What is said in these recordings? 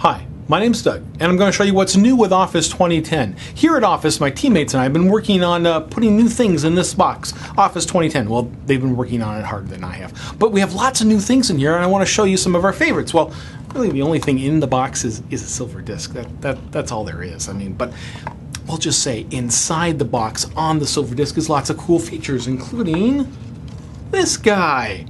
Hi, my name's Doug, and I'm going to show you what's new with Office 2010. Here at Office, my teammates and I have been working on putting new things in this box, Office 2010. Well, they've been working on it harder than I have. But we have lots of new things in here, and I want to show you some of our favorites. Well, really the only thing in the box is a silver disc. That's all there is. I mean, but we'll just say inside the box on the silver disc is lots of cool features, including this guy.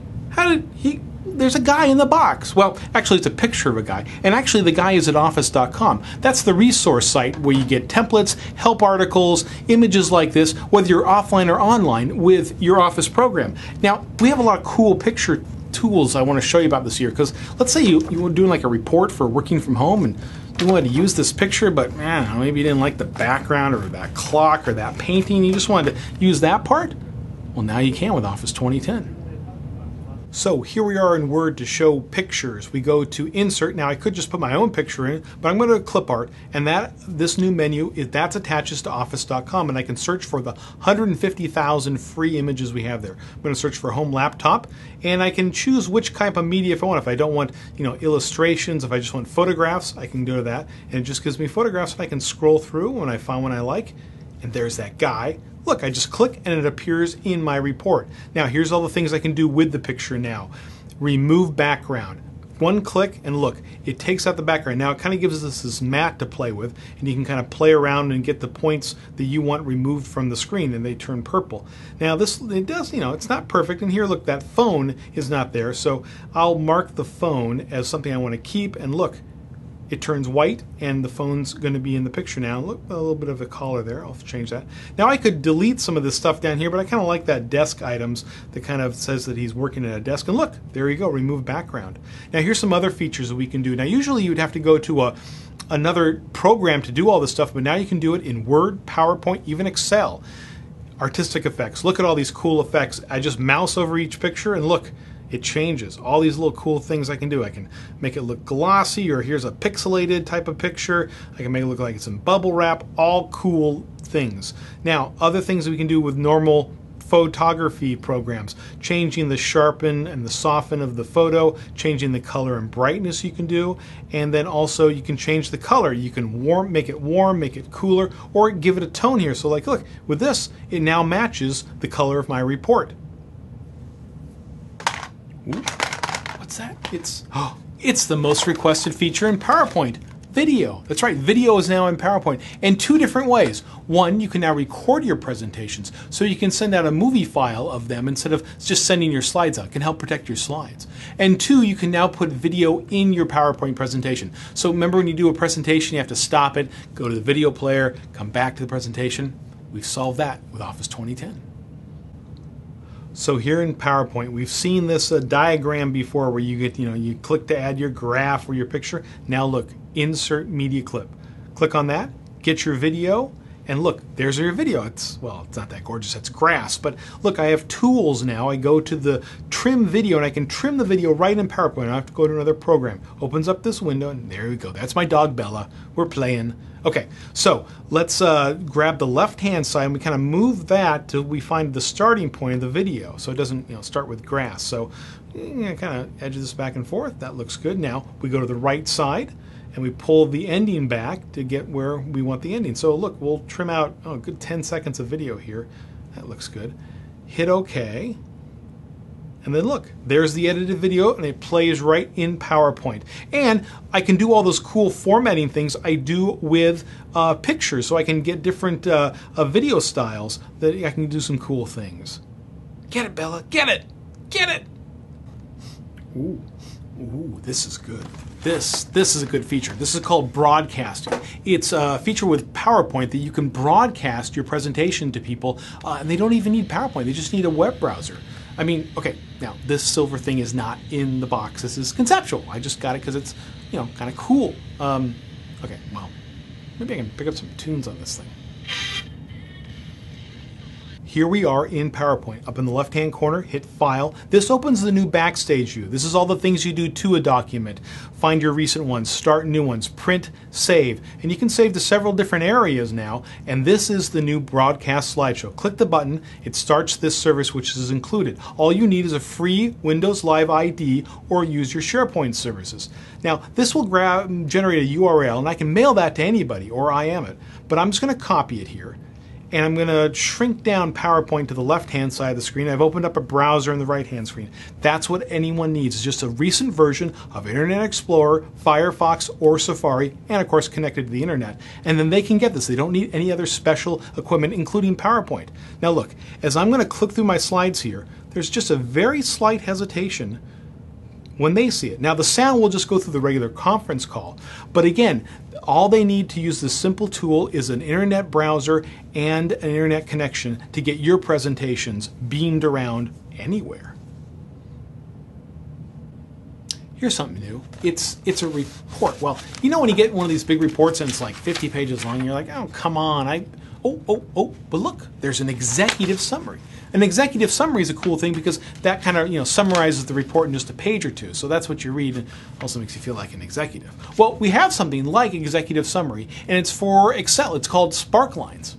There's a guy in the box. Well, actually it's a picture of a guy, and actually the guy is at office.com. That's the resource site where you get templates, help articles, images like this, whether you're offline or online with your Office program. Now, we have a lot of cool picture tools I want to show you about this year, because let's say you were doing like a report for working from home and you wanted to use this picture, but maybe you didn't like the background or that clock or that painting, you just wanted to use that part? Well, now you can with Office 2010. So here we are in Word to show pictures. We go to Insert. Now I could just put my own picture in, but I'm going to Clip Art, and this new menu that's attaches to Office.com, and I can search for the 150,000 free images we have there. I'm going to search for home laptop, and I can choose which type of media if I want. If I don't want, illustrations, if I just want photographs, I can go to that, and it just gives me photographs, and I can scroll through when I find one I like, and there's that guy. Look, I just click and it appears in my report. Now here's all the things I can do with the picture now. Remove background. One click and look, it takes out the background. Now it kind of gives us this mat to play with, and you can kind of play around and get the points that you want removed from the screen, and they turn purple. Now it does, it's not perfect, and here look, that phone is not there, so I'll mark the phone as something I want to keep, and look, it turns white and the phone's going to be in the picture now. Look, a little bit of a color there. I'll change that. Now I could delete some of this stuff down here, but I kind of like that desk items that kind of says that he's working at a desk. And look, there you go, remove background. Now here's some other features that we can do. Now usually you'd have to go to another program to do all this stuff, but now you can do it in Word, PowerPoint, even Excel. Artistic effects. Look at all these cool effects. I just mouse over each picture and look, it changes. All these little cool things I can do. I can make it look glossy, or here's a pixelated type of picture. I can make it look like it's in bubble wrap. All cool things. Now, other things that we can do with normal photography programs. Changing the sharpen and the soften of the photo, changing the color and brightness you can do, and then also you can change the color. You can make it cooler, or give it a tone here. So like, look, with this, it now matches the color of my report. Ooh, what's that? It's the most requested feature in PowerPoint. Video. That's right, video is now in PowerPoint in two different ways. One, you can now record your presentations, so you can send out a movie file of them instead of just sending your slides out. It can help protect your slides. And two, you can now put video in your PowerPoint presentation. So remember, when you do a presentation, you have to stop it, go to the video player, come back to the presentation. We've solved that with Office 2010. So here in PowerPoint, we've seen this diagram before where you get, you click to add your graph or your picture. Now look, insert media clip. Click on that, get your video, and look, there's your video. It's not that gorgeous, it's grass, but look, I have tools now. I go to the trim video, and I can trim the video right in PowerPoint. I don't have to go to another program. Opens up this window, and there we go. That's my dog Bella. We're playing. Okay, so let's grab the left-hand side, and we kind of move that till we find the starting point of the video, so it doesn't start with grass. So kind of edge this back and forth. That looks good. Now we go to the right side, and we pull the ending back to get where we want the ending. So look, we'll trim out a good 10 seconds of video here. That looks good. Hit OK. And then look, there's the edited video, and it plays right in PowerPoint. And I can do all those cool formatting things I do with pictures, so I can get different video styles that I can do some cool things. Get it, Bella, get it, get it. Ooh, this is good. This is a good feature. This is called broadcasting. It's a feature with PowerPoint that you can broadcast your presentation to people, and they don't even need PowerPoint. They just need a web browser. I mean, okay, now this silver thing is not in the box. This is conceptual. I just got it because it's, kind of cool. Okay, well, maybe I can pick up some tunes on this thing. here we are in PowerPoint. Up in the left-hand corner, hit File. This opens the new Backstage view. This is all the things you do to a document. Find your recent ones, start new ones, print, save. And you can save to several different areas now. And this is the new broadcast slideshow. Click the button. It starts this service, which is included. All you need is a free Windows Live ID or use your SharePoint services. Now, this will generate a URL, and I can mail that to anybody, or IM it. But I'm just going to copy it here. And I'm going to shrink down PowerPoint to the left-hand side of the screen. I've opened up a browser in the right-hand screen. That's what anyone needs, is just a recent version of Internet Explorer, Firefox, or Safari, and of course connected to the Internet. And then they can get this. They don't need any other special equipment, including PowerPoint. Now look, as I'm going to click through my slides here, there's just a very slight hesitation when they see it. Now the sound will just go through the regular conference call, but again, all they need to use this simple tool is an internet browser and an internet connection to get your presentations beamed around anywhere. Here's something new. It's a report. Well, you know when you get one of these big reports and it's like 50 pages long, you're like, oh, come on. But look, there's an executive summary. An executive summary is a cool thing because that kind of summarizes the report in just a page or two. So that's what you read, and also makes you feel like an executive. Well, we have something like executive summary, and it's for Excel. It's called Sparklines.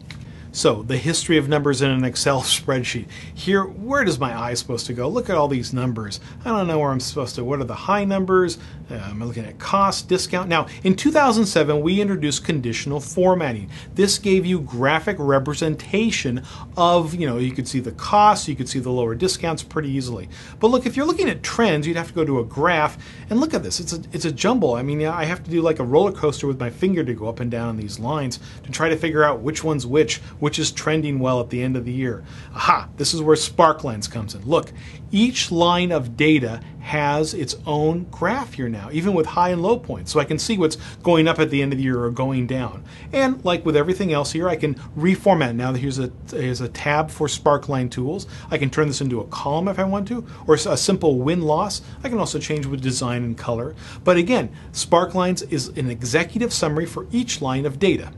So the history of numbers in an Excel spreadsheet. Here, where does my eye supposed to go? Look at all these numbers. I don't know where I'm supposed to. What are the high numbers? I'm looking at cost, discount. Now, in 2007, we introduced conditional formatting. This gave you graphic representation of, you could see the costs, you could see the lower discounts pretty easily. But look, if you're looking at trends, you'd have to go to a graph and look at this. It's a jumble. I mean, I have to do like a roller coaster with my finger to go up and down these lines to try to figure out which one's which is trending well at the end of the year. Aha, this is where Sparklines comes in. Look, each line of data has its own graph here now, even with high and low points. So I can see what's going up at the end of the year or going down. And like with everything else here, I can reformat. Now here's a tab for Sparkline tools. I can turn this into a column if I want to, or a simple win-loss. I can also change with design and color. But again, Sparklines is an executive summary for each line of data.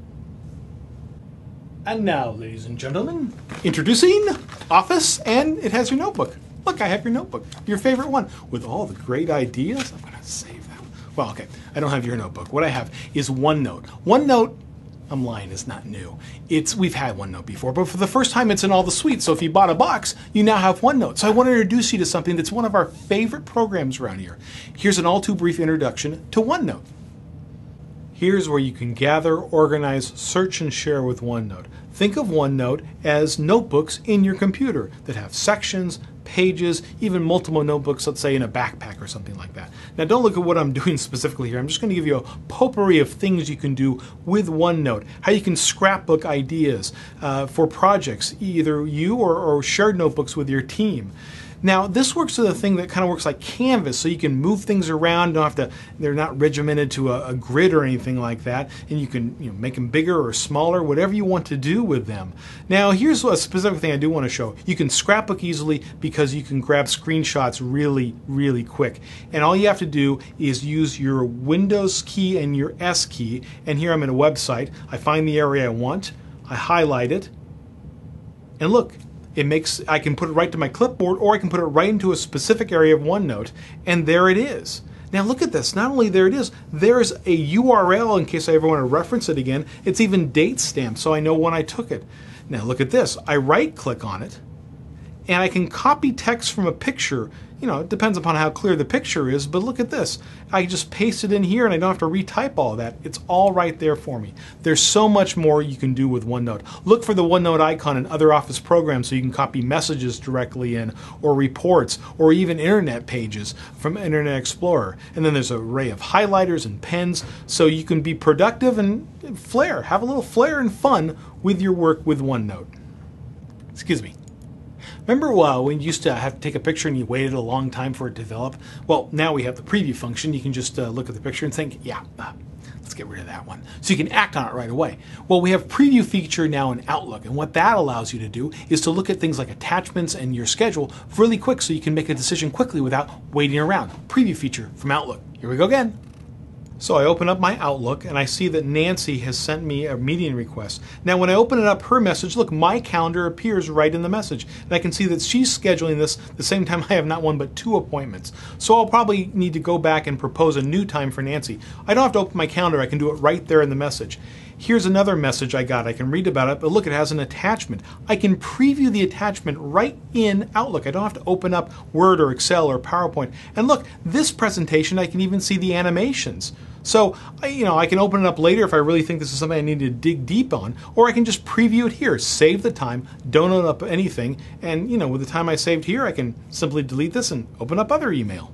And now, ladies and gentlemen, introducing Office, and it has your notebook. Look, I have your notebook, your favorite one, with all the great ideas. I'm going to save that. Well, okay, I don't have your notebook. What I have is OneNote. OneNote, I'm lying, is not new. We've had OneNote before, but for the first time it's in all the suites. So if you bought a box, you now have OneNote. So I want to introduce you to something that's one of our favorite programs around here. Here's an all too brief introduction to OneNote. Here's where you can gather, organize, search, and share with OneNote. Think of OneNote as notebooks in your computer that have sections, pages, even multiple notebooks, let's say in a backpack or something like that. Now don't look at what I'm doing specifically here. I'm just going to give you a potpourri of things you can do with OneNote. How you can scrapbook ideas for projects, either you or shared notebooks with your team. Now, this works with a thing that kind of works like Canvas, so you can move things around. They're not regimented to a grid or anything like that, and you can make them bigger or smaller, whatever you want to do with them. Now, here's a specific thing I do want to show. You can scrapbook easily because you can grab screenshots really, really quick. And all you have to do is use your Windows key and your S key, and here I'm in a website. I find the area I want, I highlight it, and look. I can put it right to my clipboard, or I can put it right into a specific area of OneNote, and there it is. Now look at this. Not only there it is, there's a URL in case I ever want to reference it again. It's even date stamped, so I know when I took it. Now look at this. I right-click on it, and I can copy text from a picture. It depends upon how clear the picture is, but look at this. I just paste it in here and I don't have to retype all of that. It's all right there for me. There's so much more you can do with OneNote. Look for the OneNote icon in other Office programs so you can copy messages directly in, or reports, or even internet pages from Internet Explorer. And then there's an array of highlighters and pens so you can be productive and have a little flair and fun with your work with OneNote. Excuse me. Remember when you used to have to take a picture and you waited a long time for it to develop? Well, now we have the preview function. You can just look at the picture and think, yeah, let's get rid of that one. So you can act on it right away. Well, we have preview feature now in Outlook, and what that allows you to do is to look at things like attachments and your schedule really quick so you can make a decision quickly without waiting around. Preview feature from Outlook. Here we go again. So I open up my Outlook and I see that Nancy has sent me a meeting request. Now when I open it up, her message, look, my calendar appears right in the message. And I can see that she's scheduling this the same time I have not one but 2 appointments. So I'll probably need to go back and propose a new time for Nancy. I don't have to open my calendar, I can do it right there in the message. Here's another message I got. I can read about it, but look, it has an attachment. I can preview the attachment right in Outlook. I don't have to open up Word or Excel or PowerPoint. And look, this presentation, I can even see the animations. So, I can open it up later if I really think this is something I need to dig deep on, or I can just preview it here, save the time, don't open up anything, and with the time I saved here, I can simply delete this and open up other email.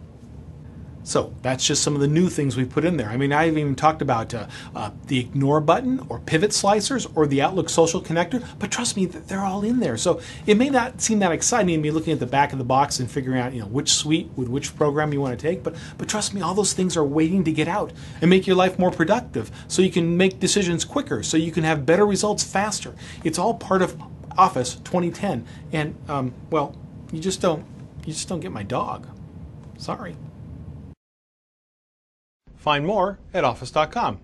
So that's just some of the new things we put in there. I mean, I haven't even talked about the ignore button or pivot slicers or the Outlook social connector, but trust me, they're all in there. So it may not seem that exciting to me looking at the back of the box and figuring out which suite with which program you want to take, but trust me, all those things are waiting to get out and make your life more productive so you can make decisions quicker, so you can have better results faster. It's all part of Office 2010, and well, you just don't get my dog. Sorry. Find more at office.com.